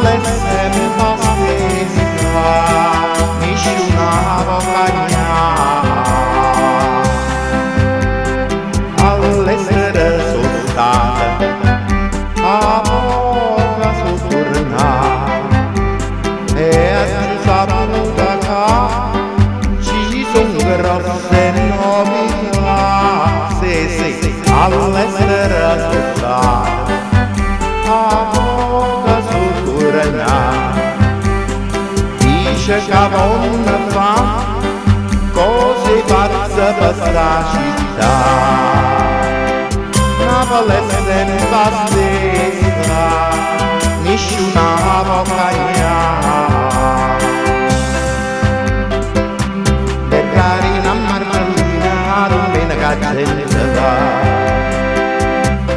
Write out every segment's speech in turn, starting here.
all'estrema stessa misciunavo cagnà all'essere soltata a poca sottornata e a saputa che ci sono grosse novità se all'essere soltata a poca sottornata dice che non fa cose pazze per sta città L'adolescenza stessa nisciunava cagnà de carina marmellina rumena caccetta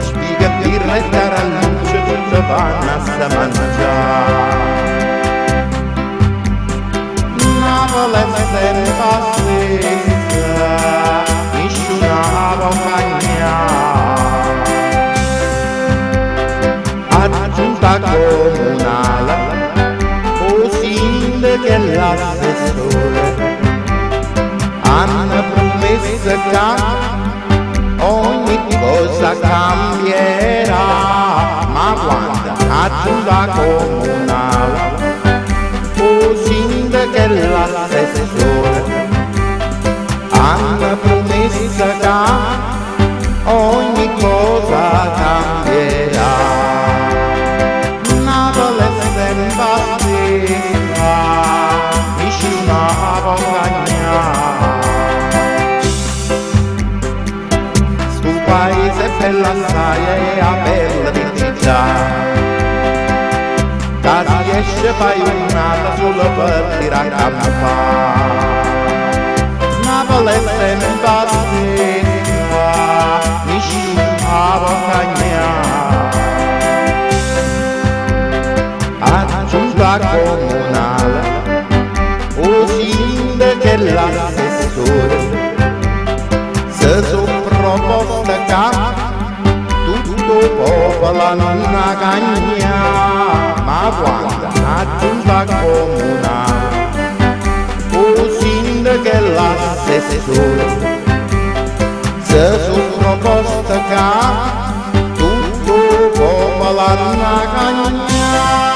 spiega birretta ralluce tutta vanna a mangiare L'adolescenza stessa nisciunava cagnà Giunta comunale o sindaco e l'assessore hanno promesso che ogni cosa cambierà ma quando a giunta comunale o sindaco e l'assessore hanno promesso che ogni cosa cambierà misciunavo cagnà stu paese bella assai e a bella vita che si esce fai un'altra solo per tirare a campare Napoli è sempre stessa misciunavo cagnà Giunta comunale o sindaco e l'assessore se sono proposte che tutto il popolo non cagna ma quando a giunta comunale o sindaco e l'assessore se sono proposte che tutto il popolo non cagna